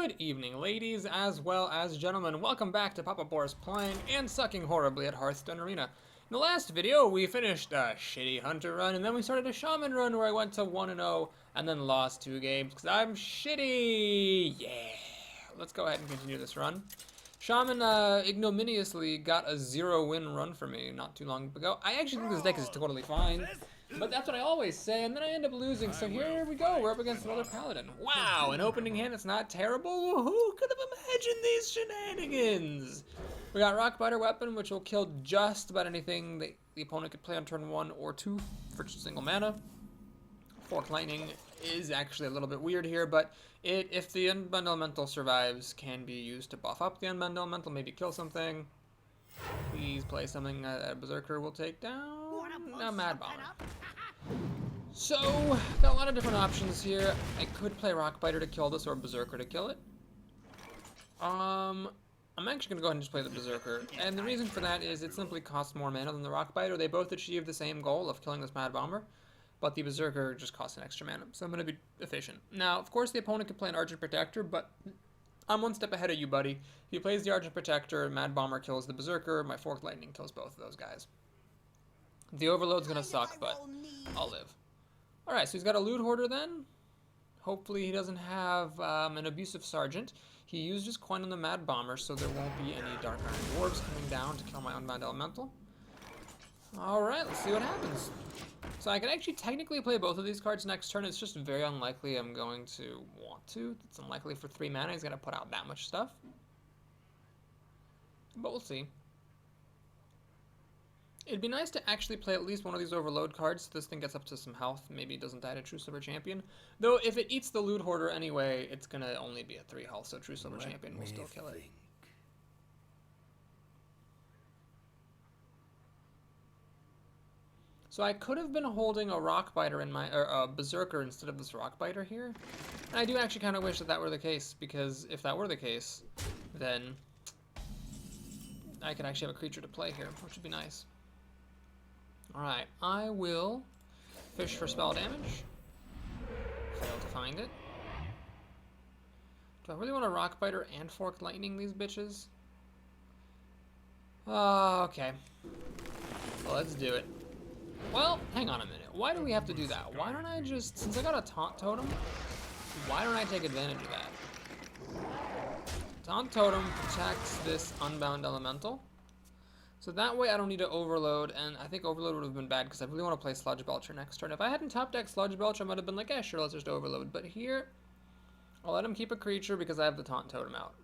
Good evening, ladies as well as gentlemen. Welcome back to Papa Boris playing and sucking horribly at Hearthstone Arena. In the last video, we finished a shitty Hunter run, and then we started a Shaman run where I went to 1-0 and then lost 2 games because I'm shitty. Yeah. Let's go ahead and continue this run. Shaman ignominiously got a 0-win run for me not too long ago. I actually think this deck is totally fine. But that's what I always say, and then I end up losing, so here we go, we're up against another Paladin. Wow, an opening hand that's not terrible? Who could have imagined these shenanigans? We got Rockbiter Weapon, which will kill just about anything that the opponent could play on turn 1 or 2 for just single mana. Forked Lightning is actually a little bit weird here, but if the Unbound Elemental survives, can be used to buff up the Unbound Elemental, maybe kill something. Please play something that a Berserker will take down. A Mad Bomber. So, got a lot of different options here. I could play Rockbiter to kill this or Berserker to kill it. I'm actually going to go ahead and just play the Berserker. And the reason for that is it simply costs more mana than the Rockbiter. They both achieve the same goal of killing this Mad Bomber, but the Berserker just costs an extra mana. So I'm going to be efficient. Now, of course, the opponent could play an Argent Protector, but I'm one step ahead of you, buddy. If he plays the Argent Protector, Mad Bomber kills the Berserker, my Forked Lightning kills both of those guys. The Overload's going to suck, but I'll live. Alright, so he's got a Loot Hoarder then. Hopefully he doesn't have an Abusive Sergeant. He used his coin on the Mad Bomber, so there won't be any Dark Iron Dwarves coming down to kill my Unbound Elemental. Alright, let's see what happens. So I can actually technically play both of these cards next turn. It's just very unlikely I'm going to want to. It's unlikely for 3 mana he's going to put out that much stuff. But we'll see. It'd be nice to actually play at least one of these Overload cards so this thing gets up to some health. Maybe it doesn't die to True Silver Champion. Though if it eats the Loot Hoarder anyway, it's going to only be at 3 health, so True Silver Champion will still kill it. So I could have been holding a Rockbiter in my, or a Berserker instead of this Rockbiter here. And I do actually kind of wish that that were the case, because if that were the case, then I could actually have a creature to play here, which would be nice. Alright, I will fish for spell damage. Fail to find it. Do I really want a Rockbiter and Forked Lightning these bitches? Okay. Well, let's do it. Well, hang on a minute. Why do we have to do that? Why don't I just, since I got a Taunt Totem, why don't I take advantage of that? Taunt Totem protects this Unbound Elemental. So that way I don't need to Overload, and I think Overload would have been bad because I really want to play Sludge Belcher next turn. If I hadn't top decked Sludge Belcher, I might have been like, yeah, sure, let's just Overload. But here, I'll let him keep a creature because I have the Taunt Totem out.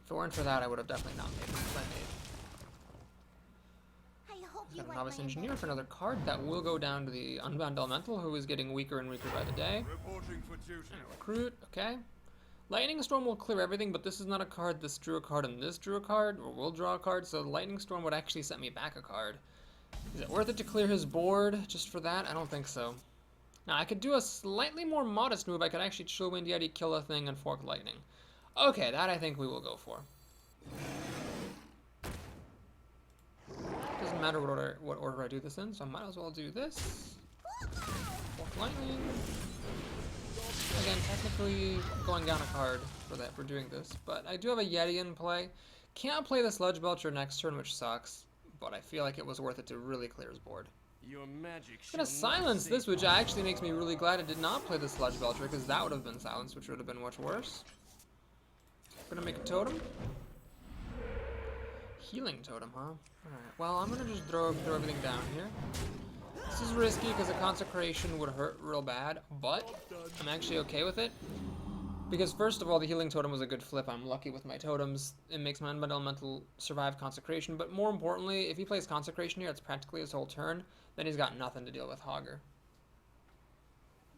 If it weren't for that, I would have definitely not made it. Got a Novice Engineer for another card that will go down to the Unbound Elemental, who is getting weaker and weaker by the day. And a Recruit, okay. Lightning Storm will clear everything, but this is not a card. This drew a card and this drew a card, or will draw a card, so Lightning Storm would actually set me back a card. Is it worth it to clear his board just for that? I don't think so. Now, I could do a slightly more modest move. I could actually Chill Wind Yeti, kill a thing, and Fork Lightning. Okay, that I think we will go for. Doesn't matter what order I do this in, so I might as well do this. Fork Lightning. Again, technically going down a card for doing this, but I do have a Yeti in play. Can't play the Sludge Belcher next turn, which sucks, but I feel like it was worth it to really clear his board. Your magic I'm gonna silence this, which actually makes me really glad I did not play the Sludge Belcher, because that would have been silenced, which would have been much worse. Gonna make a totem. Healing totem, huh? Alright, well, I'm gonna just throw everything down here. This is risky because a Consecration would hurt real bad, but I'm actually okay with it. Because first of all, the Healing Totem was a good flip. I'm lucky with my totems. It makes my Unbound Elemental survive Consecration, but more importantly, if he plays Consecration here, it's practically his whole turn. Then he's got nothing to deal with Hogger.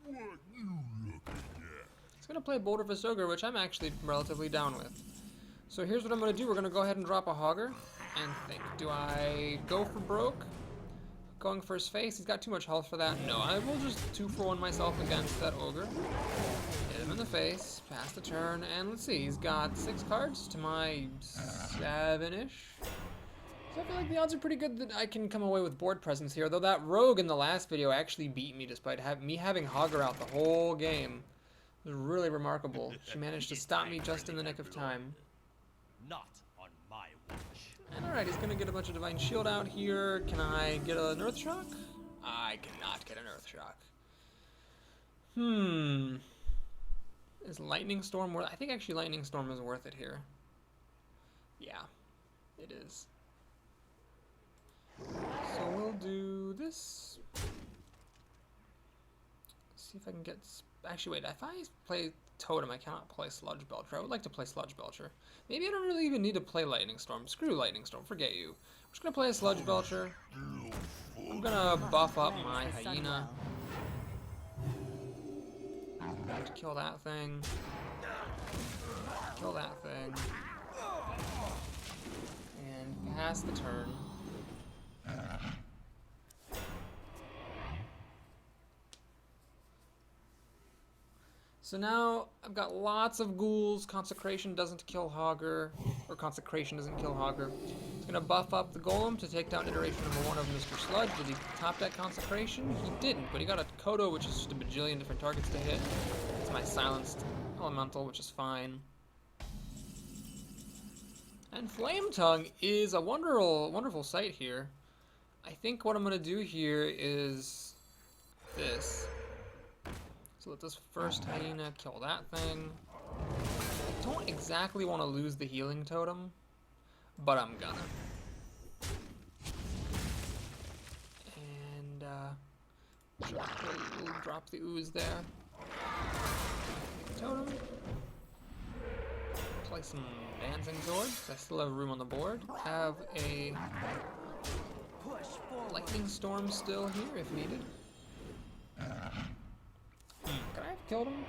What you looking at? He's gonna play Boulder Visoger, which I'm actually relatively down with. So here's what I'm gonna do. We're gonna go ahead and drop a Hogger and think. Do I go for broke? Going for his face, he's got too much health for that. No, I will just 2-for-1 myself against that Ogre. Hit him in the face, pass the turn, and let's see, he's got 6 cards to my 7-ish. So I feel like the odds are pretty good that I can come away with board presence here, though that Rogue in the last video actually beat me despite me having Hogger out the whole game. It was really remarkable. She managed to stop me just in the nick of time. Not on my watch. And alright, he's gonna get a bunch of Divine Shield out here. Can I get an Earth Shock? I cannot get an Earth Shock. Is Lightning Storm worth... I think actually Lightning Storm is worth it here. Yeah, it is. So we'll do this. See if I can get... Actually, wait, if I play Totem, I cannot play Sludge Belcher. I would like to play Sludge Belcher. Maybe I don't really even need to play Lightning Storm. Screw Lightning Storm, forget you. I'm just gonna play a Sludge Belcher. I'm gonna buff up my Hyena. To kill that thing. Kill that thing. And pass the turn. So now I've got lots of ghouls. Consecration doesn't kill Hogger, or Consecration doesn't kill Hogger. It's gonna buff up the Golem to take down iteration number 1 of Mr. Sludge. Did he top that Consecration? He didn't, but he got a Kodo, which is just a bajillion different targets to hit. It's my silenced elemental, which is fine. And Flame Tongue is a wonderful sight here. I think what I'm gonna do here is this. So let this first Hyena kill that thing. I don't exactly want to lose the healing totem, but I'm gonna. And we'll drop the ooze there. Totem. Play some Dancing Swords. I still have room on the board. Have a Lightning Storm still here if needed. Could I have killed him?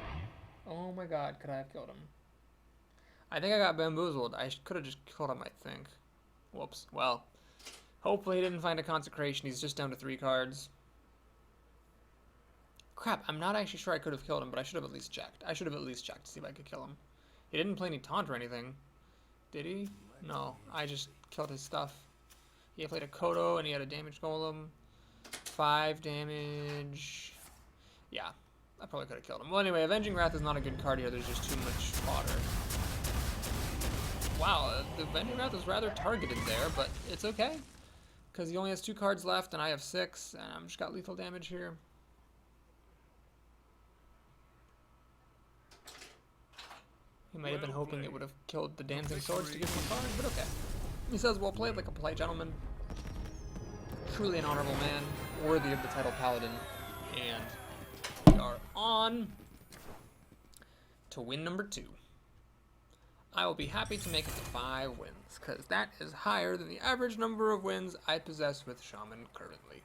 Oh my god, could I have killed him? I think I got bamboozled. I could have just killed him, I think. Whoops. Well, hopefully he didn't find a Consecration. He's just down to 3 cards. Crap, I'm not actually sure I could have killed him, but I should have at least checked. I should have at least checked to see if I could kill him. He didn't play any taunt or anything. Did he? No, I just killed his stuff. He played a Kodo and he had a damage golem. 5 damage. Yeah. I probably could have killed him. Well, anyway, Avenging Wrath is not a good card here. There's just too much fodder. Wow, the Avenging Wrath is rather targeted there, but it's okay. Because he only has 2 cards left, and I have 6, and I've just got lethal damage here. He might have been hoping it would have killed the Dancing Swords to get some cards, but okay. He says, well played, like a polite gentleman. Truly an honorable man, worthy of the title Paladin, and... are on to win number 2. I will be happy to make it to 5 wins, because that is higher than the average number of wins I possess with Shaman currently.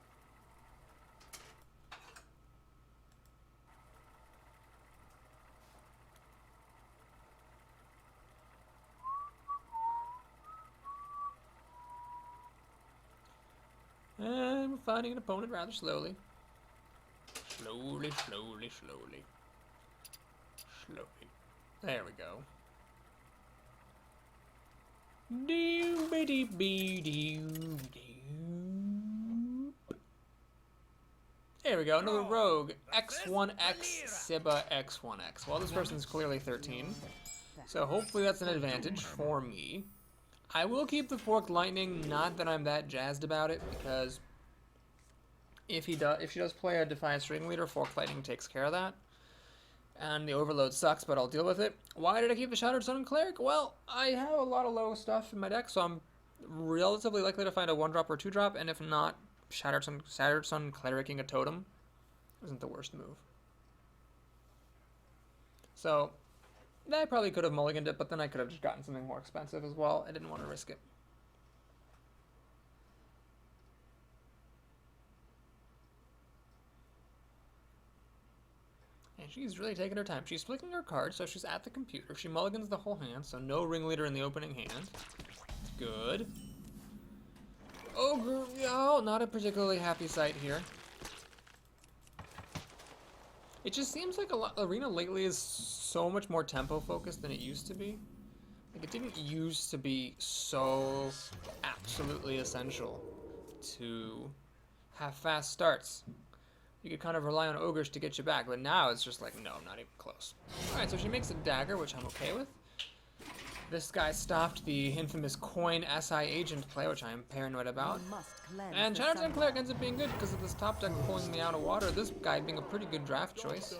And we're finding an opponent rather slowly. Slowly. There we go. There we go, another rogue. X1X, Sibba X1X. Well, this person's clearly 13, so hopefully that's an advantage for me. I will keep the Forked Lightning, not that I'm that jazzed about it, because if she does play a Defiance Ringleader, Forked Lightning takes care of that. And the Overload sucks, but I'll deal with it. Why did I keep the Shattered Sun Cleric? Well, I have a lot of low stuff in my deck, so I'm relatively likely to find a 1-drop or 2-drop, and if not, Shattered Sun Clericing a Totem isn't the worst move. So, I probably could have mulliganed it, but then I could have just gotten something more expensive as well. I didn't want to risk it. And she's really taking her time. She's flicking her cards, so she's at the computer. She mulligans the whole hand, so no Ringleader in the opening hand. Good. Ogre, oh, not a particularly happy sight here. It just seems like Arena lately is so much more tempo focused than it used to be. Like, it didn't used to be so absolutely essential to have fast starts. you could kind of rely on ogres to get you back, but now it's just like, no, not even close. Alright, so she makes a dagger, which I'm okay with. This guy stopped the infamous coin SI agent play, which I am paranoid about. And Chatterton Cleric ends up being good because of this top deck pulling me out of water. This guy being a pretty good draft choice.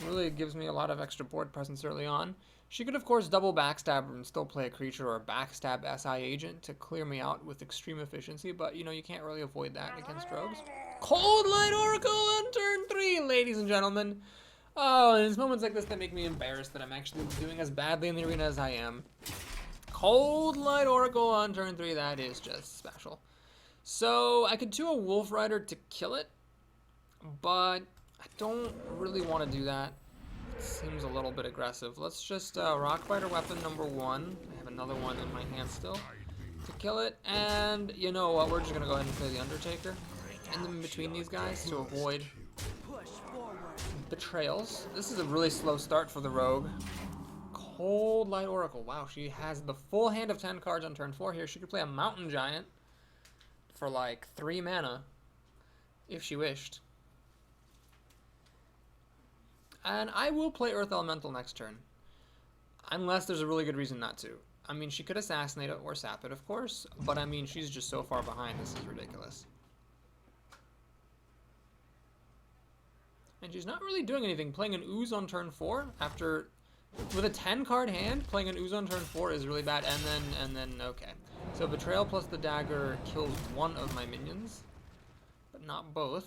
Really gives me a lot of extra board presence early on. She could, of course, double backstab and still play a creature or a backstab SI agent to clear me out with extreme efficiency, but, you know, you can't really avoid that against rogues. Cold Light Oracle on turn 3, ladies and gentlemen. Oh, and it's moments like this that make me embarrassed that I'm actually doing as badly in the arena as I am. Cold Light Oracle on turn 3, that is just special. So, I could do a Wolf Rider to kill it, but I don't really want to do that. It seems a little bit aggressive. Let's just Rock Fighter weapon number 1. I have another one in my hand still to kill it, and you know what, we're just going to go ahead and play the Undertaker in between these guys to avoid betrayals. This is a really slow start for the rogue. Cold Light Oracle. Wow, she has the full hand of 10 cards on turn 4 here. She could play a Mountain Giant for like 3 mana if she wished. And I will play Earth Elemental next turn, unless there's a really good reason not to. I mean, she could assassinate it or sap it, of course, but I mean, she's just so far behind. This is ridiculous. And she's not really doing anything. Playing an Ooze on turn 4 after, with a 10 card hand, playing an Ooze on turn 4 is really bad. And then okay. So Betrayal plus the dagger kills one of my minions, but not both.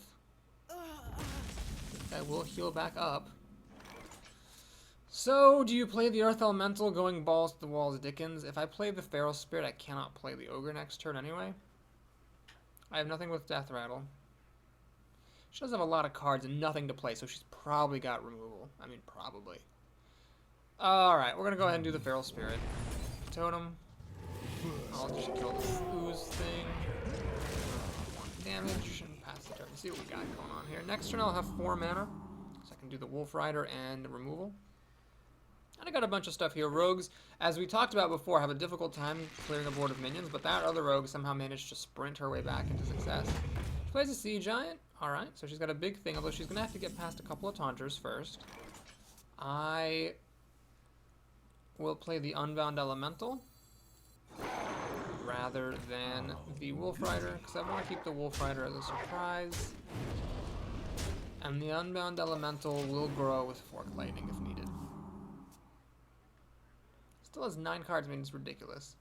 I will heal back up. So, do you play the Earth Elemental going balls to the walls Dickens? If I play the Feral Spirit, I cannot play the Ogre next turn anyway. I have nothing with Death Rattle. She does have a lot of cards and nothing to play, so she's probably got removal. I mean, probably. Alright, we're going to go ahead and do the Feral Spirit. Totem. I'll just kill this Ooze thing. Damage and pass the turn. See what we got going on here. Next turn I'll have 4 mana, so I can do the Wolf Rider and removal. And I got a bunch of stuff here. Rogues, as we talked about before, have a difficult time clearing a board of minions, but that other rogue somehow managed to sprint her way back into success. She plays a Sea Giant. Alright, so she's got a big thing, although she's going to have to get past a couple of Taunters first. I will play the Unbound Elemental rather than the Wolf Rider, because I want to keep the Wolf Rider as a surprise. And the Unbound Elemental will grow with Forked Lightning if needed. Still has 9 cards, I mean, it's ridiculous.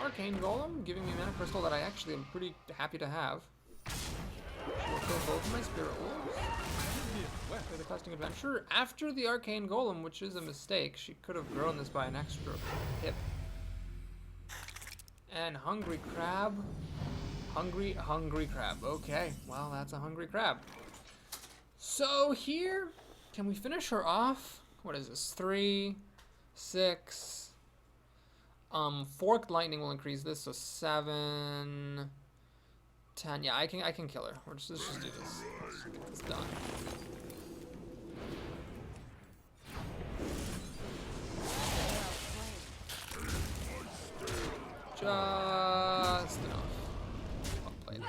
Arcane Golem, giving me a mana crystal that I actually am pretty happy to have. She'll kill both of my Spirit Wolves. Play the Questing Adventure. After the Arcane Golem, which is a mistake, she could have grown this by an extra hip. And Hungry Crab. Hungry Crab. Okay, well, that's a Hungry Crab. So here, can we finish her off? What is this? 3, 6. Forked Lightning will increase this, so 7, 10. Yeah, I can kill her. Let's just do this. Let's get this done. Just enough. Well played.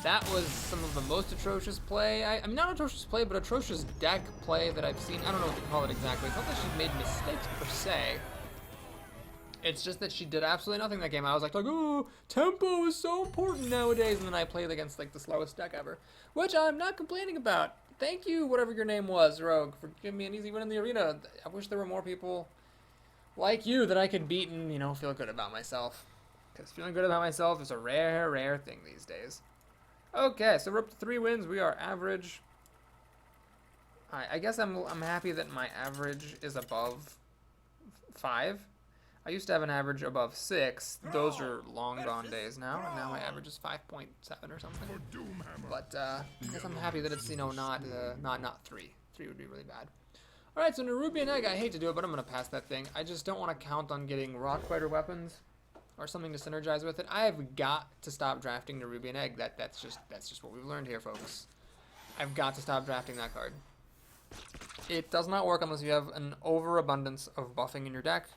That was some of the most atrocious play. I mean, not atrocious play, but atrocious deck play that I've seen. I don't know what to call it exactly. It's not that she's made mistakes per se. It's just that she did absolutely nothing that game. I was like, oh, tempo is so important nowadays. And then I played against like the slowest deck ever, which I'm not complaining about. Thank you, whatever your name was, Rogue, for giving me an easy win in the arena. I wish there were more people like you that I could beat and, you know, feel good about myself. Because feeling good about myself is a rare, rare thing these days. Okay, so we're up to 3 wins. We are average. I guess I'm happy that my average is above 5. I used to have an average above 6. Those are long gone days now, and now my average is 5.7 or something. But I guess I'm happy that it's, you know, not 3. 3 would be really bad. All right, so Nerubian Egg. I hate to do it, but I'm gonna pass that thing. I just don't want to count on getting Rock Fighter weapons or something to synergize with it. I have got to stop drafting Nerubian Egg. That's just what we've learned here, folks. I've got to stop drafting that card. It does not work unless you have an overabundance of buffing in your deck.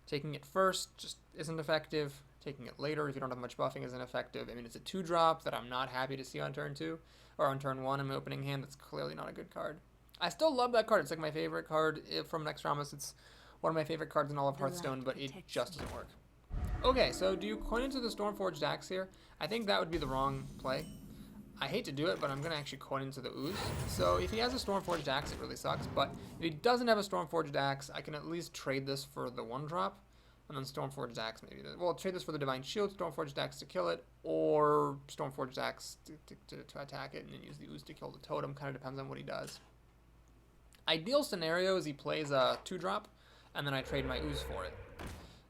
Taking it first just isn't effective. Taking it later if you don't have much buffing is ineffective. I mean, it's a 2-drop that I'm not happy to see on turn 2. Or on turn 1 in my opening hand. That's clearly not a good card. I still love that card. It's like my favorite card from Naxrammas. It's one of my favorite cards in all of Hearthstone, but it just doesn't work. Okay, so do you coin into the Stormforged Axe here? I think that would be the wrong play. I hate to do it, but I'm going to actually coin into the Ooze. So if he has a Stormforged Axe, it really sucks. But if he doesn't have a Stormforged Axe, I can at least trade this for the 1-drop. And then Stormforged Axe maybe. Well, trade this for the Divine Shield, Stormforged Axe to kill it, or Stormforged Axe to attack it, and then use the Ooze to kill the totem. Kind of depends on what he does. Ideal scenario is he plays a 2-drop, and then I trade my Ooze for it.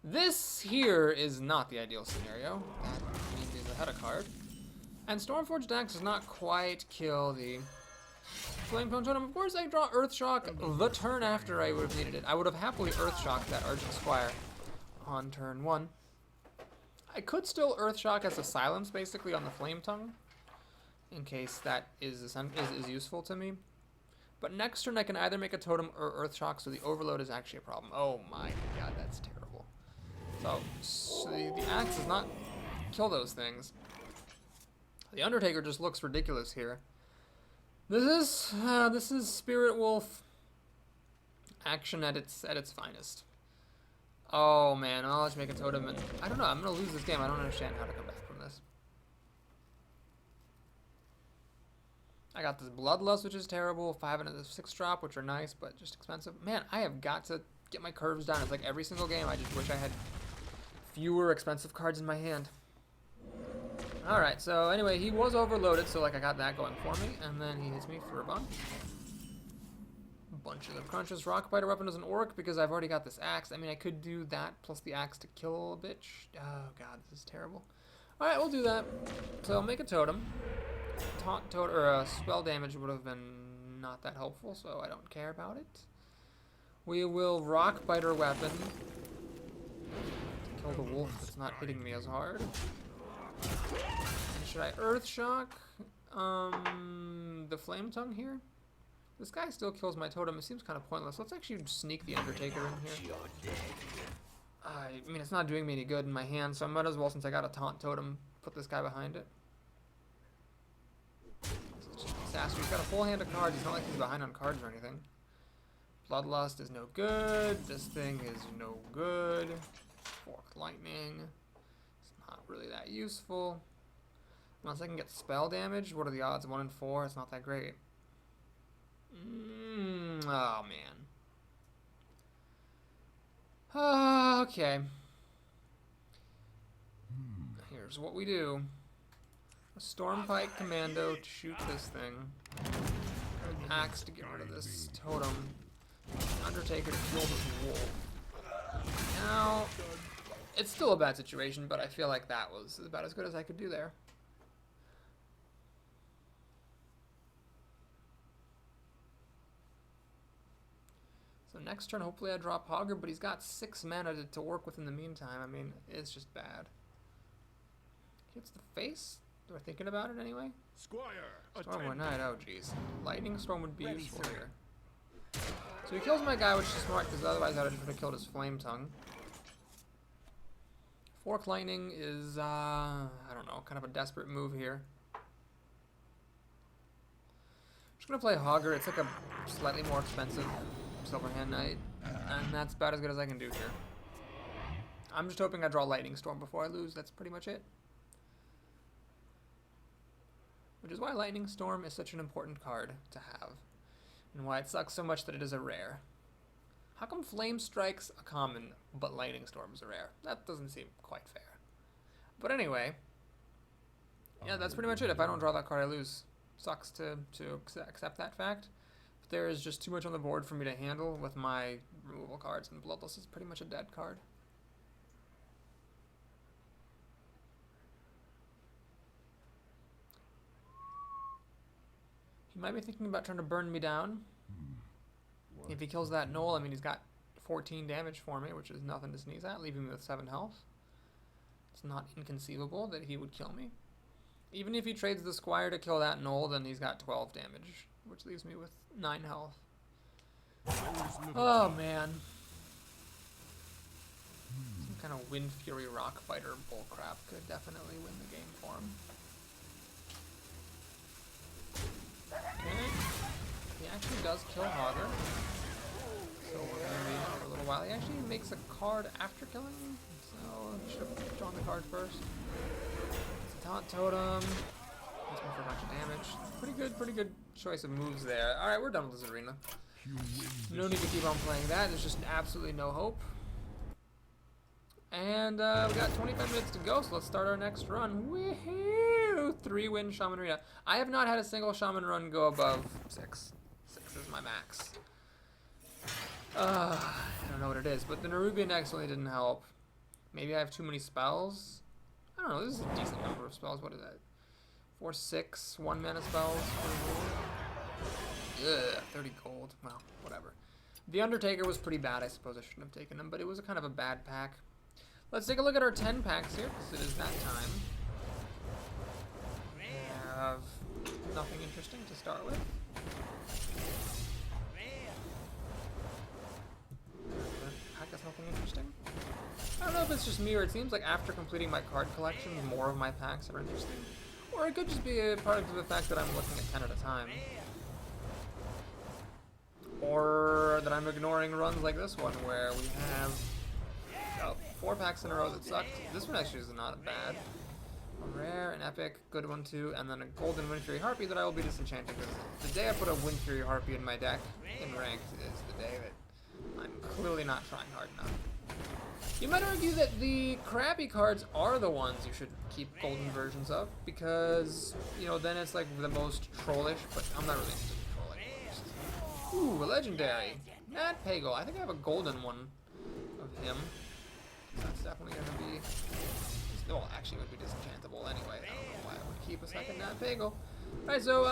This here is not the ideal scenario. That means he's ahead of card. And Stormforged Axe does not quite kill the Flamecone Totem. Of course, I draw Earthshock the turn after I would have needed it. I would have happily Earthshocked that Argent Squire on turn 1. I could still Earthshock as a silence, basically, on the Flame Tongue, in case that is useful to me. But next turn, I can either make a totem or Earthshock, so the overload is actually a problem. Oh my god, that's terrible. So the axe does not kill those things. The Undertaker just looks ridiculous here. This is Spirit Wolf action at its finest. Oh man, I'll just make a totem, and I don't know. I'm gonna lose this game. I don't understand how to come back from this. I got this Bloodlust, which is terrible. 5 and a 6-drop, which are nice, but just expensive. Man, I have got to get my curves down. It's like every single game. I just wish I had fewer expensive cards in my hand. Alright, so anyway, he was overloaded, so like I got that going for me, and then he hits me for a bunch. Bunches of crunches. Rockbiter weapon doesn't work because I've already got this axe. I mean, I could do that plus the axe to kill a bitch. Oh god, this is terrible. Alright, we'll do that. So make a totem. Taunt totem or spell damage would have been not that helpful, so I don't care about it. We will Rockbiter weapon to kill the wolf that's not hitting me as hard. Should I Earthshock the Flame Tongue here? This guy still kills my totem. It seems kind of pointless. Let's actually sneak the Undertaker in here. I mean, it's not doing me any good in my hand, so I might as well, since I got a taunt totem, put this guy behind it. It's just a disaster. He's got a full hand of cards. It's not like he's behind on cards or anything. Bloodlust is no good. This thing is no good. Forked Lightning. It's not really that useful. Unless I can get spell damage. What are the odds? 1 in 4. It's not that great. Oh, man. Okay. Here's what we do. A Stormpike Commando to shoot this thing. An axe to get rid of this totem. Undertaker to kill this wolf. Now, it's still a bad situation, but I feel like that was about as good as I could do there. So next turn, hopefully I drop Hogger, but he's got 6 mana to work with in the meantime. I mean, it's just bad. Hits the face? We're thinking about it anyway? Stormward Knight, oh jeez. Lightning Storm would be useful here. So he kills my guy, which is smart, because otherwise I would have killed his Flame Tongue. Fork Lightning is, I don't know, kind of a desperate move here. I'm just going to play Hogger. It's like a slightly more expensive Silverhand Knight, and that's about as good as I can do here. I'm just hoping I draw Lightning Storm before I lose. That's pretty much it. Which is why Lightning Storm is such an important card to have, and why it sucks so much that it is a rare. How come Flame Strike's a common, but Lightning Storm is a rare? That doesn't seem quite fair. But anyway, yeah, that's pretty much it. If I don't draw that card, I lose. Sucks to accept that fact. But there is just too much on the board for me to handle with my removal cards, and Bloodlust is pretty much a dead card. He might be thinking about trying to burn me down. If he kills that Knoll, I mean, he's got 14 damage for me, which is nothing to sneeze at, leaving me with 7 health. It's not inconceivable that he would kill me. Even if he trades the Squire to kill that Knoll, then he's got 12 damage, which leaves me with 9 health. Oh, man. Some kind of Wind Fury Rock Fighter bullcrap could definitely win the game for him. Okay. He actually does kill Hogger. So we're going to be in for a little while. He actually makes a card after killing him. So I should have drawn the card first. It's a Taunt Totem. Hits me for a bunch of damage. Pretty good choice of moves there. Alright, we're done with this arena. No need to keep on playing that. There's just absolutely no hope. And we got 25 minutes to go, so let's start our next run. Woohoo! 3-win Shaman Arena. I have not had a single Shaman run go above 6. 6 is my max. I don't know what it is, but the Nerubian excellently didn't help. Maybe I have too many spells? I don't know, this is a decent number of spells. What is that? 4, 6, 1 mana spells. Ugh, 30 gold. Well, whatever. The Undertaker was pretty bad. I suppose I shouldn't have taken him, but it was a kind of a bad pack. Let's take a look at our 10 packs here, because it is that time. We have nothing interesting to start with. Pack has nothing interesting. I don't know if it's just me, or it seems like after completing my card collection, more of my packs are interesting. Or it could just be a product of the fact that I'm looking at 10 at a time. Or that I'm ignoring runs like this one, where we have 4 packs in a row that sucked. This one actually is not bad. A rare, an epic, good one too, and then a golden Wind Fury Harpy that I will be disenchanting, because the day I put a Wind Fury Harpy in my deck in ranked is the day that I'm clearly not trying hard enough. You might argue that the crappy cards are the ones you should keep golden versions of, because, you know, then it's like the most trollish, but I'm not really interested in trolling. Ooh, a legendary. Nat Pagel. I think I have a golden one of him. That's definitely going to be... Well, actually it would be disenchantable anyway. I don't know why I would keep a second Nat Pagel. Alright, so,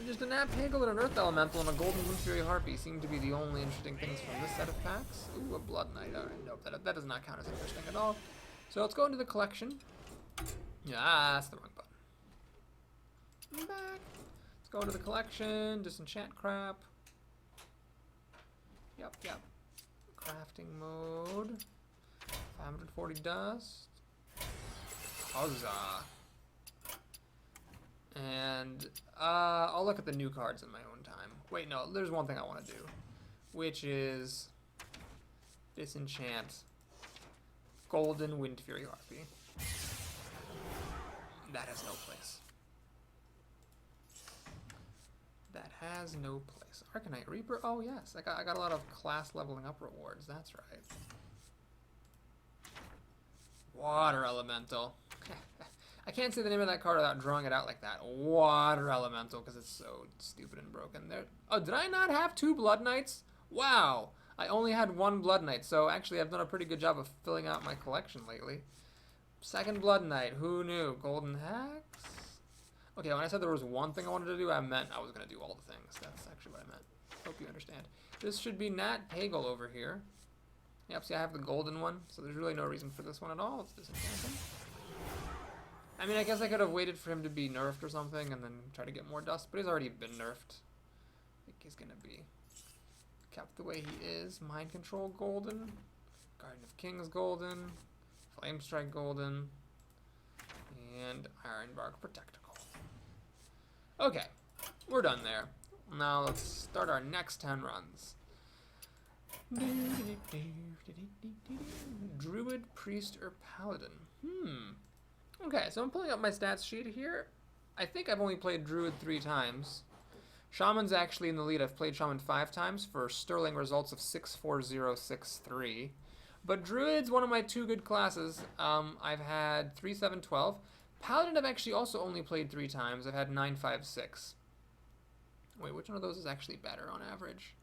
just a Nat Pagel and an Earth Elemental and a Golden Wind Fury Harpy seem to be the only interesting things from this set of packs. Ooh, a Blood Knight. Alright, nope, that does not count as interesting at all. So let's go into the collection. Yeah, that's the wrong button. I'm back. Let's go into the collection, disenchant crap. Yep. Crafting mode. 540 dust. Huzzah. And I'll look at the new cards in my own time. Wait, no, there's one thing I want to do, which is disenchant Golden Wind Fury Harpy. That has no place. That has no place. Arcanite Reaper. Oh yes, I got a lot of class leveling up rewards. That's right. Water Elemental. I can't say the name of that card without drawing it out like that. Water Elemental, because it's so stupid and broken. There. Oh, did I not have 2 Blood Knights? Wow. I only had 1 Blood Knight, so actually I've done a pretty good job of filling out my collection lately. Second Blood Knight. Who knew? Golden Hex? Okay, when I said there was one thing I wanted to do, I meant I was going to do all the things. That's actually what I meant. Hope you understand. This should be Nat Pagel over here. Yep, see I have the golden one, so there's really no reason for this one at all. Let's disenchant him. I mean, I guess I could have waited for him to be nerfed or something and then try to get more dust, but he's already been nerfed. I think he's going to be kept the way he is. Mind Control golden. Garden of Kings golden. Flame Strike golden. And Ironbark Protector golden. Okay, we're done there. Now let's start our next 10 runs. Druid, Priest, or Paladin? Okay, so I'm pulling up my stats sheet here. I think I've only played Druid 3 times. Shaman's actually in the lead. I've played Shaman 5 times for sterling results of 6-4-0-6-3. But Druid's one of my 2 good classes. I've had 3-7-12. Paladin I've actually also only played 3 times. I've had 9-5-6. Wait, which one of those is actually better on average?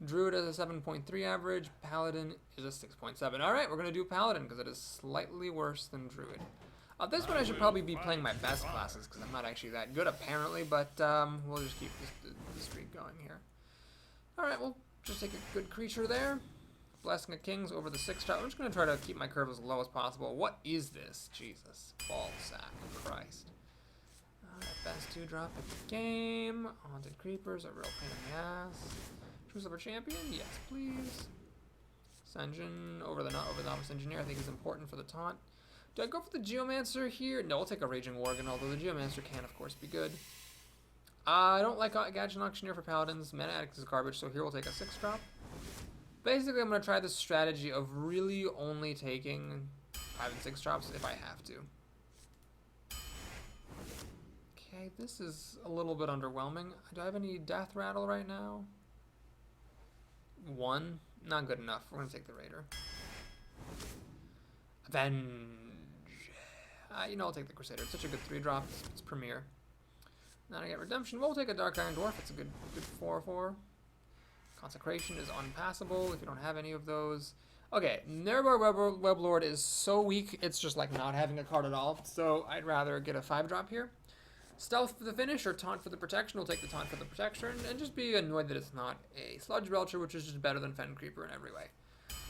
Druid has a 7.3 average. Paladin is a 6.7. Alright, we're going to do Paladin because it is slightly worse than Druid. This one I should probably be playing my best classes because I'm not actually that good apparently, but we'll just keep the streak going here. Alright, we'll just take a good creature there. Blessing of Kings over the 6-star. I'm just going to try to keep my curve as low as possible. What is this? Jesus. Ball sack. Christ. Best 2-drop in the game. Haunted Creepers, a real pain in the ass. Choose over champion? Yes, please. Senjin over the Novice Engineer I think is important for the taunt. Do I go for the Geomancer here? No, I'll take a Raging Worgen, although the Geomancer can, of course, be good. I don't like Gadget Auctioneer for Paladins. Mana Addict is garbage, so here we'll take a 6-drop. Basically, I'm going to try this strategy of really only taking 5 and 6 drops if I have to. Okay, this is a little bit underwhelming. Do I have any Death Rattle right now? 1. Not good enough. We're going to take the Raider. Avenge. You know, I'll take the Crusader. It's such a good 3-drop. It's Premier. Now I get Redemption. We'll take a Dark Iron Dwarf. It's a good 4/4. Consecration is unpassable if you don't have any of those. Okay, Nerebar Weblord is so weak, it's just like not having a card at all. So I'd rather get a 5-drop here. Stealth for the finish or Taunt for the protection. We'll take the Taunt for the protection and just be annoyed that it's not a Sludge Belcher, which is just better than Fen Creeper in every way.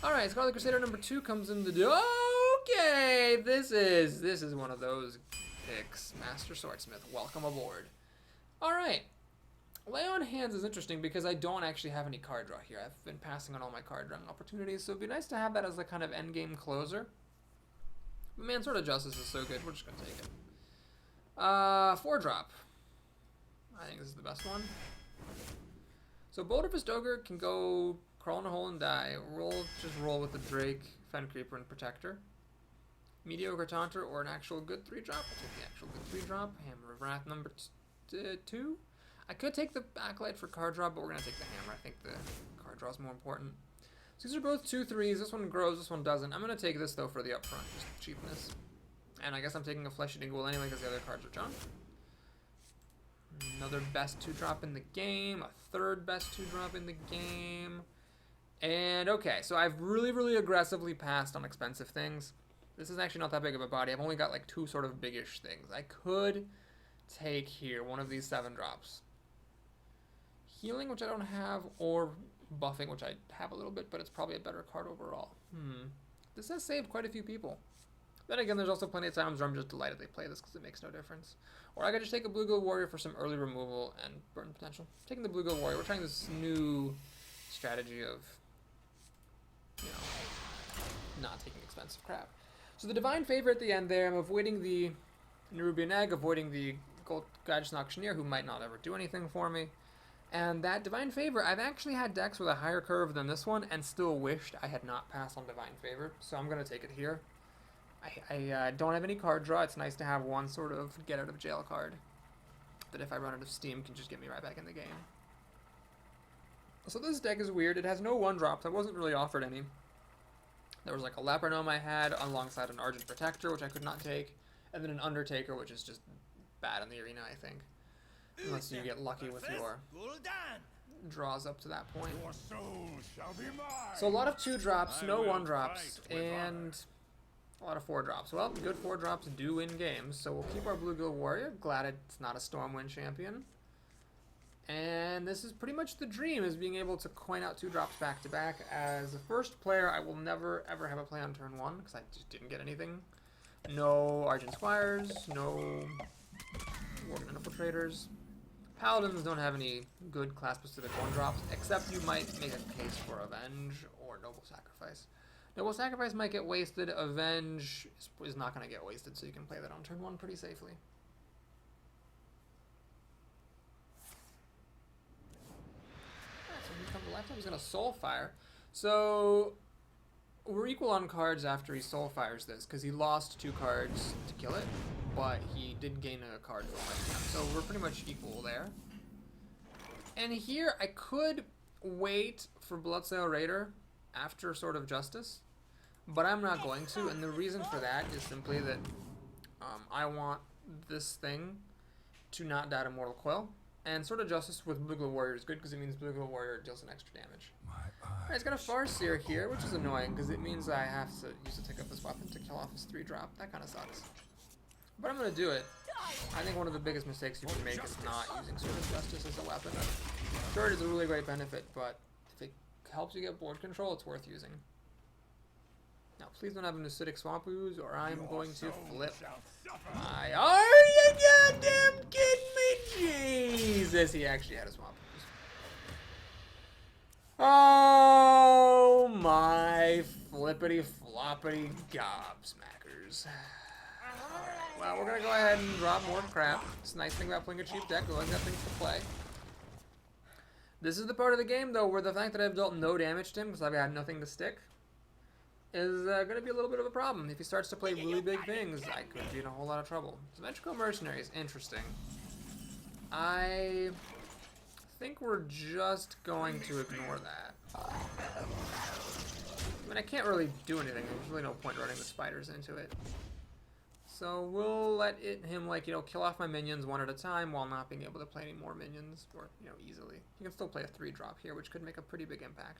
Alright, Scarlet Crusader number 2 comes in the... Okay, this is one of those picks. Master Swordsmith, welcome aboard. Alright, Lay on Hands is interesting because I don't actually have any card draw here. I've been passing on all my card drawing opportunities, so it'd be nice to have that as a kind of endgame closer. But man, Sword of Justice is so good, we're just going to take it. 4-drop. I think this is the best one. So Boulder Fist Ogre can go crawl in a hole and die. Just roll with the Drake, Fen Creeper, and Protector. Mediocre Taunter or an actual good 3-drop. I'll take the actual good 3-drop. Hammer of Wrath number 2. I could take the Backlight for card draw, but we're going to take the Hammer. I think the card draw is more important. So these are both 2/3s. This one grows, this one doesn't. I'm going to take this, though, for the upfront, just cheapness. And I guess I'm taking a Flesh-Eating Ghoul anyway because the other cards are junk. Another best 2-drop in the game. A 3rd best 2-drop in the game. And, okay, so I've really, really aggressively passed on expensive things. This is actually not that big of a body. I've only got, like, 2 sort of biggish things. I could take here one of these 7-drops. Healing, which I don't have, or Buffing, which I have a little bit, but it's probably a better card overall. This has saved quite a few people. Then again, there's also plenty of times where I'm just delighted they play this because it makes no difference. Or I could just take a Blue-Gill Warrior for some early removal and burn potential. Taking the Blue-Gill Warrior, we're trying this new strategy of, you know, not taking expensive crap. So the Divine Favor at the end there, I'm avoiding the Nerubian Egg, avoiding the Gold Gadget Auctioneer, who might not ever do anything for me. And that Divine Favor, I've actually had decks with a higher curve than this one and still wished I had not passed on Divine Favor, so I'm going to take it here. I don't have any card draw. It's nice to have one sort of get out of jail card that if I run out of steam can just get me right back in the game. So this deck is weird. It has no 1-drops. I wasn't really offered any. There was like a Leper Gnome I had alongside an Argent Protector, which I could not take, and then an Undertaker, which is just bad in the arena, I think. Unless you get lucky with your draws up to that point. So a lot of 2-drops, no 1-drops, and a lot of 4-drops. Well, good 4-drops do win games, so we'll keep our Blue-Gill Warrior. Glad it's not a Stormwind champion. And this is pretty much the dream, is being able to coin out 2-drops back-to-back. As the first player, I will never, ever have a play on turn 1, because I just didn't get anything. No Argent Squires, no Worgen Infiltrators. Paladins don't have any good class-specific 1-drops, except you might make a case for Avenge or Noble Sacrifice. Noble Sacrifice might get wasted. Avenge is not going to get wasted, so you can play that on turn 1 pretty safely. Alright, so here comes the left. He's going to Soulfire. So we're equal on cards after he Soulfires this, because he lost 2 cards to kill it, but he did gain a card for my time. So we're pretty much equal there. And here I could wait for Bloodsail Raider after Sword of Justice, but I'm not going to, and the reason for that is simply that I want this thing to not die to Mortal Coil, and Sword of Justice with Blue-Gill Warrior is good because it means Blue-Gill Warrior deals an extra damage. Alright, it's got a Farseer here, which is annoying because it means I have to use to take up this weapon to kill off his 3-drop. That kind of sucks. But I'm going to do it. I think one of the biggest mistakes you can make is not using Sword of Justice as a weapon. Sure, it is a really great benefit, but if it helps you get board control, it's worth using. Now, please don't have an acidic Swamp Ooze, or I'm going to flip. Are you goddamn kidding me? Jesus, he actually had a Swamp Ooze. Oh my flippity floppity gobsmackers. Alright, well, we're gonna go ahead and drop more crap. It's a nice thing about playing a cheap deck, we always got things to play. This is the part of the game, though, where the fact that I've dealt no damage to him, because I've had nothing to stick, is going to be a little bit of a problem. If he starts to play really big things, I could be in a whole lot of trouble. Symmetrical Mercenaries, interesting. I think we're just going to ignore that. I mean, I can't really do anything. There's really no point running the spiders into it. So we'll let him, like, you know, kill off my minions one at a time while not being able to play any more minions, or, you know, easily. You can still play a 3-drop here, which could make a pretty big impact.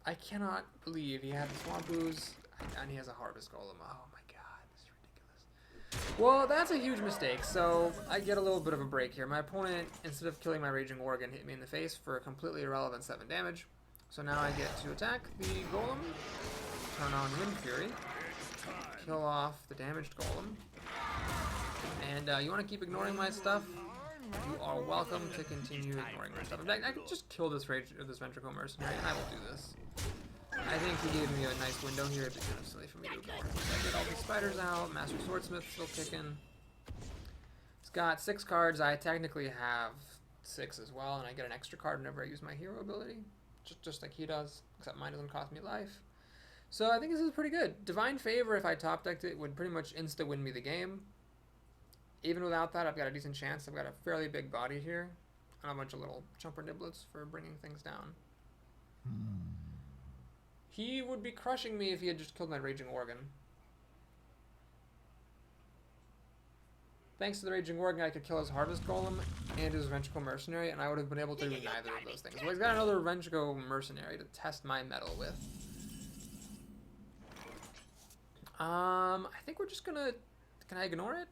I cannot believe he had the Swamp Ooze, and he has a Harvest Golem. Oh my god, this is ridiculous. Well, that's a huge mistake, so I get a little bit of a break here. My opponent, instead of killing my Raging Organ, hit me in the face for a completely irrelevant 7 damage. So now I get to attack the Golem, turn on Wind Fury, kill off the damaged Golem, and you want to keep ignoring my stuff? You are welcome to continue ignoring my stuff. In fact, I could just kill this Ventricle Mercenary, and I will do this. I think he gave me a nice window here. It's kind of silly for me to ignore. I get all these spiders out. Master Swordsmith still kicking. It's got 6 cards. I technically have 6 as well, and I get an extra card whenever I use my hero ability, just like he does, except mine doesn't cost me life. So I think this is pretty good. Divine Favor, if I top decked it, would pretty much insta-win me the game. Even without that, I've got a decent chance. I've got a fairly big body here, and a bunch of little chumper niblets for bringing things down. He would be crushing me if he had just killed my Raging Organ. Thanks to the Raging Organ, I could kill his Harvest Golem and his Ventricle Mercenary, and I would have been able to do neither of those things. Well, he's got another Ventricle Mercenary to test my metal with. I think we're just gonna... Can I ignore it?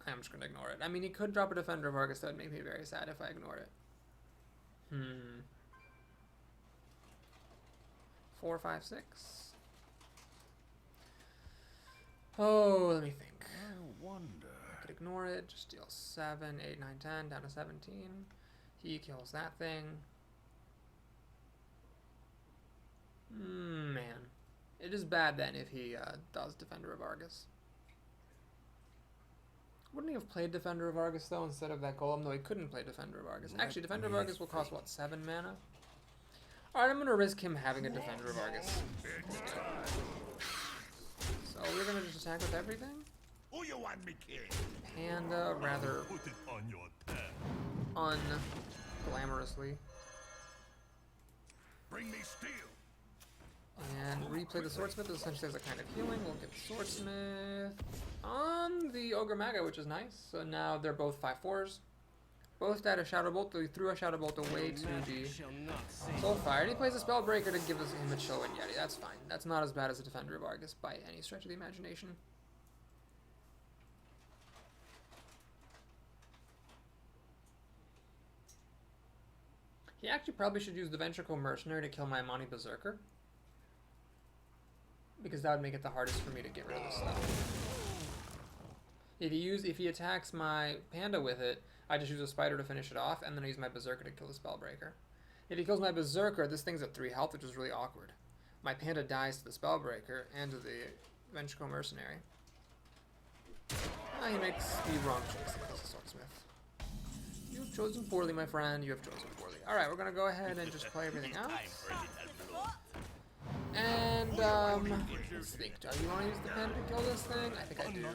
I'm just gonna ignore it. I mean, he could drop a Defender of Argus. That would make me very sad if I ignore it. 4, 5, 6. Oh, let me think. I wonder. I could ignore it. Just deal 7, 8, 9, 10, down to 17. He kills that thing. Man. It is bad then if he does Defender of Argus. Wouldn't he have played Defender of Argus, though, instead of that Golem? No, he couldn't play Defender of Argus. Actually, Defender of Argus will cost, what, 7 mana? Alright, I'm going to risk him having a Defender of Argus. So we're going to just attack with everything? Who you want me kill? Panda, rather Put it on your tab. unglamorously. Bring me steel. And replay the Swordsmith essentially as a kind of healing. We'll get the Swordsmith on the Ogre Maga, which is nice. So now they're both 5/4s. Both died a Shadow Bolt. They threw a Shadow Bolt away to the Soulfire. And he plays a Spellbreaker to give him a Chill and Yeti. That's fine. That's not as bad as a Defender of Argus by any stretch of the imagination. He actually probably should use the Ventricle Mercenary to kill my Amani Berserker, because that would make it the hardest for me to get rid of this stuff. If he attacks my Panda with it, I just use a Spider to finish it off, and then I use my Berserker to kill the Spellbreaker. If he kills my Berserker, this thing's at 3 health, which is really awkward. My Panda dies to the Spellbreaker and to the Ventricle Mercenary. He makes the wrong choice. He kills the Swordsmith. You've chosen poorly, my friend. You have chosen poorly. Alright, we're gonna go ahead and just play everything out. And, let's think. Do you want to use the pen to kill this thing? I think I do.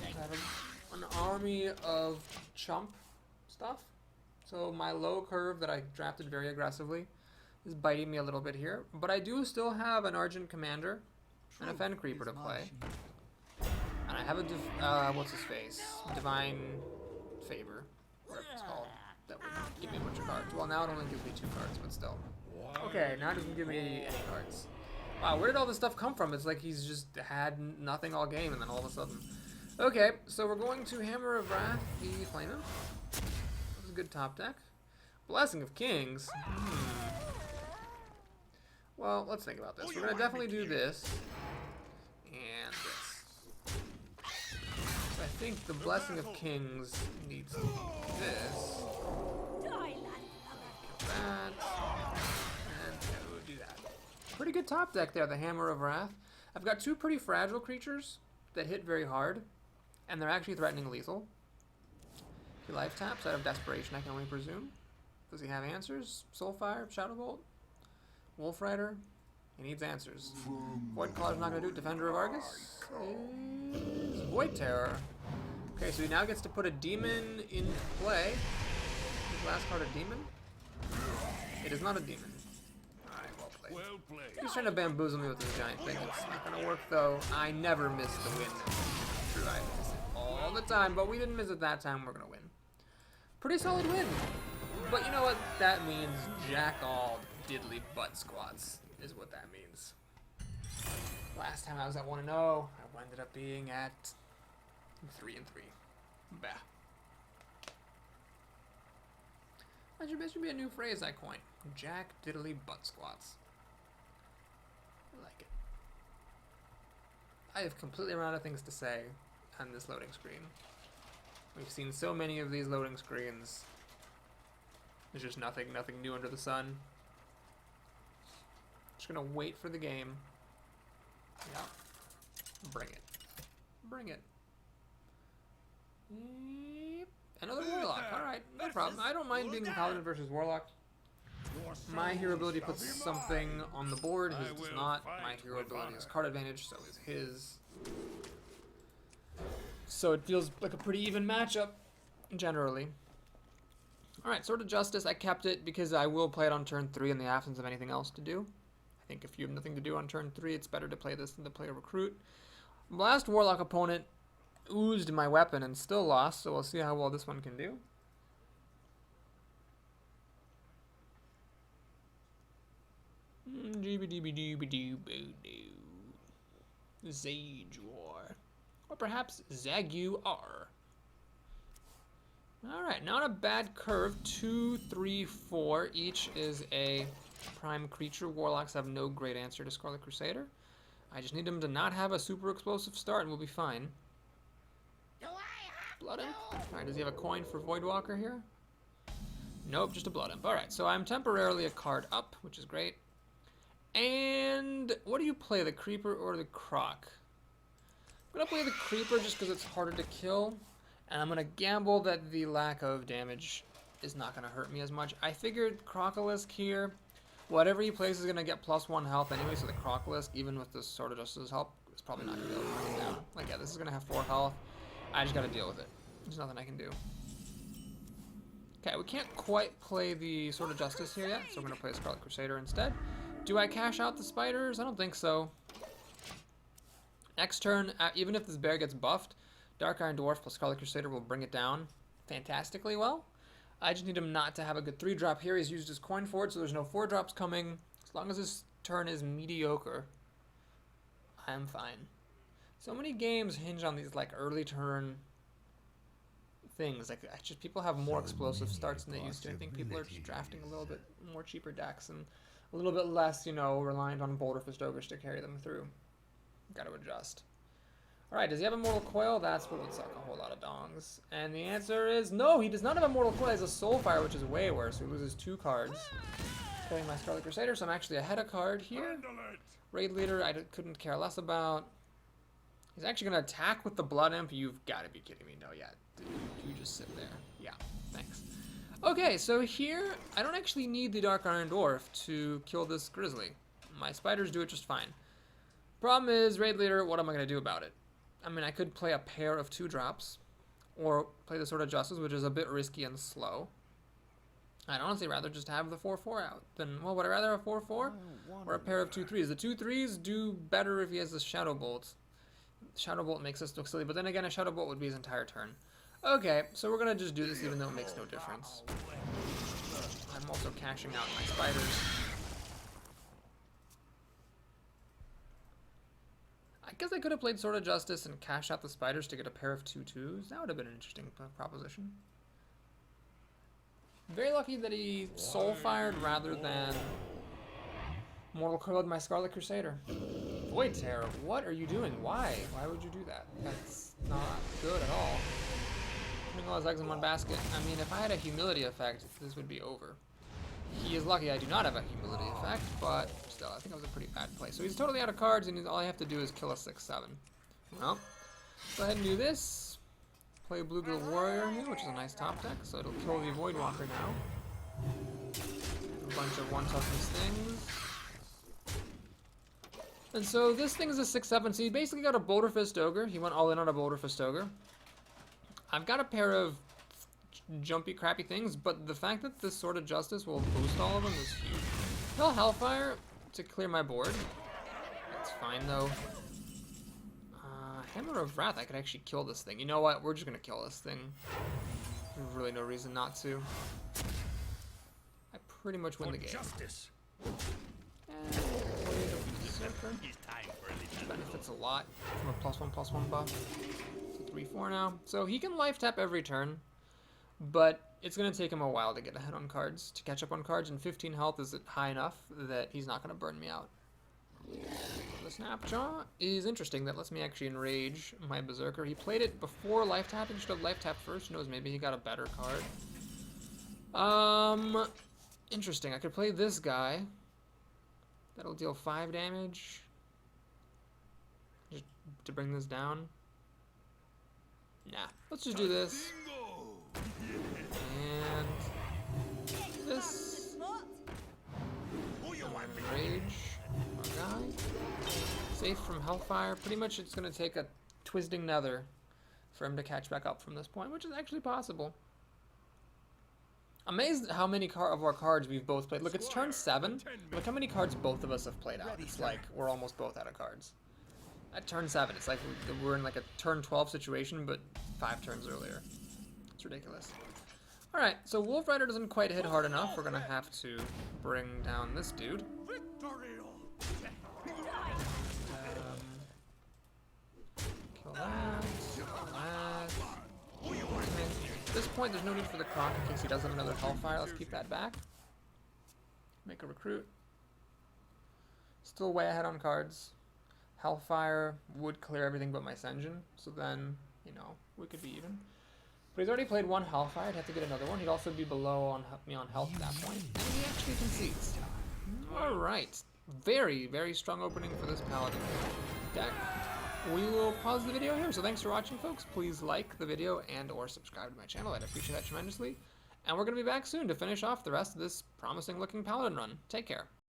I have an army of chump stuff. So my low curve that I drafted very aggressively is biting me a little bit here. But I do still have an Argent Commander and a Fen Creeper to play. And I have a, what's his face? Divine Favor, whatever it's called. That would give me a bunch of cards. Well, now it only gives me 2 cards, but still. Okay, now it doesn't give me any cards. Wow, where did all this stuff come from? It's like he's just had nothing all game, and then all of a sudden... Okay, so we're going to Hammer of Wrath, the Flamen. That's a good top deck. Blessing of Kings. Well, let's think about this. We're going to definitely do this. And this. So I think the Blessing of Kings needs to be this. Kill that. good top deck there, the Hammer of Wrath. I've got two pretty fragile creatures that hit very hard, and they're actually threatening lethal. He life taps out of desperation, I can only presume. Does he have answers? Soulfire, Shadowbolt, Wolf Rider. He needs answers. Void Caller's not going to do it. Defender of Argus is Void Terror. Okay, so he now gets to put a demon into play. His last card, a demon? It is not a demon. Alright, well played. Well played. He's trying to bamboozle me with this giant thing. It's not going to work, though. I never miss the win. True, I miss it all the time, but we didn't miss it that time. We're going to win. Pretty solid win. But you know what? That means jack all diddly butt squats is what that means. Last time I was at 1-0, I ended up being at 3-3. Bah. That should be a new phrase I coin. Jack diddly butt squats. I like it. I have completely run out of things to say on this loading screen. We've seen so many of these loading screens. There's just nothing new under the sun. Just gonna wait for the game. Yeah. Bring it. Bring it. Yep. Another Warlock. Alright, no problem. I don't mind being Paladin versus Warlock. My hero ability puts something on the board, his does not. My hero ability has card advantage, so is his. So it feels like a pretty even matchup, generally. Alright, Sword of Justice, I kept it because I will play it on turn 3 in the absence of anything else to do. I think if you have nothing to do on turn 3, it's better to play this than to play a Recruit. Last Warlock opponent oozed my weapon and still lost, so we'll see how well this one can do. Zage War. Or perhaps Zaguar. Alright, not a bad curve. 2, 3, 4. Each is a prime creature. Warlocks have no great answer to Scarlet Crusader. I just need him to not have a super explosive start and we'll be fine. Blood Imp? Alright, does he have a coin for Voidwalker here? Nope, just a Blood Imp. Alright, so I'm temporarily a card up, which is great. And what do you play, the Creeper or the Croc? I'm going to play the Creeper just because it's harder to kill. And I'm going to gamble that the lack of damage is not going to hurt me as much. I figured Crocolisk here, whatever he plays is going to get +1 health anyway, so the Crocolisk, even with this Sword of Justice's help, is probably not going to be able to bring him down. Like, yeah, this is going to have 4 health. I just got to deal with it. There's nothing I can do. Okay, we can't quite play the Sword of Justice here yet, so we're going to play the Scarlet Crusader instead. Do I cash out the spiders? I don't think so. Next turn, even if this bear gets buffed, Dark Iron Dwarf plus Scarlet Crusader will bring it down fantastically well. I just need him not to have a good 3-drop here. He's used his coin for it, so there's no 4-drops coming. As long as his turn is mediocre, I'm fine. So many games hinge on these like early turn things. Like just people have more explosive starts than they used to. I think people are just drafting a little bit more cheaper decks and a little bit less, you know, reliant on Boulder Fist Ogres to carry them through. Got to adjust. Alright, does he have Immortal Coil? That's what would suck a whole lot of dongs. And the answer is no, he does not have Immortal Coil. He has a Soulfire, which is way worse. He loses 2 cards. Playing my Scarlet Crusader, so I'm actually ahead of card here. Raid Leader, I couldn't care less about. He's actually going to attack with the Blood Imp. You've got to be kidding me. No, yeah. You just sit there. Yeah, thanks. Okay, so here, I don't actually need the Dark Iron Dwarf to kill this Grizzly. My spiders do it just fine. Problem is, Raid Leader, what am I going to do about it? I mean, I could play a pair of 2-drops, or play the Sword of Justice, which is a bit risky and slow. I'd honestly rather just have the 4-4 out than, well, would I rather have 4-4 or a pair of 2-3s? The 2-3s do better if he has a Shadow Bolt. Shadow Bolt makes us look silly, but then again, a Shadow Bolt would be his entire turn. Okay, so we're going to just do this even though it makes no difference. I'm also cashing out my spiders. I guess I could have played Sword of Justice and cashed out the spiders to get a pair of 2-2s. That would have been an interesting proposition. Very lucky that he Soulfired rather than Mortal Coiled my Scarlet Crusader. Void Terror, what are you doing? Why? Why would you do that? That's not good at all. Putting all his eggs in one basket. I mean, if I had a humility effect, this would be over. He is lucky I do not have a humility effect, but still, I think it was a pretty bad play. So he's totally out of cards, and all I have to do is kill a 6/7. Well, go ahead and do this. Play Bluegill Warrior here, which is a nice top deck, so it'll kill the Voidwalker now. A bunch of one-toughness things. And so this thing is a 6/7, so he basically got a Boulder Fist Ogre. He went all in on a Boulder Fist Ogre. I've got a pair of jumpy, crappy things, but the fact that this Sword of Justice will boost all of them is huge. Kill Hellfire to clear my board. That's fine, though. Hammer of Wrath, I could actually kill this thing. You know what? We're just gonna kill this thing. There's really no reason not to. I pretty much win the game. Justice. Benefits a lot from a +1/+1 buff. So 3/4 now. So he can life tap every turn, but it's gonna take him a while to get ahead on cards, to catch up on cards, and 15 health is high enough that he's not gonna burn me out. The Snapjaw is interesting. That lets me actually enrage my Berserker. He played it before life tapping. Should have life tapped first. Who knows? Maybe he got a better card. Interesting. I could play this guy. That'll deal 5 damage. Just to bring this down. Nah. Let's just do this. And this. Enrage. Guy. Safe from Hellfire. Pretty much it's going to take a Twisting Nether for him to catch back up from this point, which is actually possible. Amazed at how many of our cards we've both played. Look, it's turn 7. Look how many cards both of us have played out. It's like we're almost both out of cards. At turn 7, it's like we're in like a turn 12 situation, but 5 turns earlier. It's ridiculous. Alright, so Wolf Rider doesn't quite hit hard enough. We're going to have to bring down this dude. Kill that. At this point, there's no need for the Croc in case he does have another Hellfire. Let's keep that back. Make a recruit. Still way ahead on cards. Hellfire would clear everything but my Senjin, so then, you know, we could be even. But he's already played 1 Hellfire. I'd have to get another one. He'd also be below on me on health at that point. And he actually concedes. Alright. Very, very strong opening for this Paladin deck. We will pause the video here. So thanks for watching, folks. Please like the video and or subscribe to my channel. I'd appreciate that tremendously. And we're going to be back soon to finish off the rest of this promising looking Paladin run. Take care.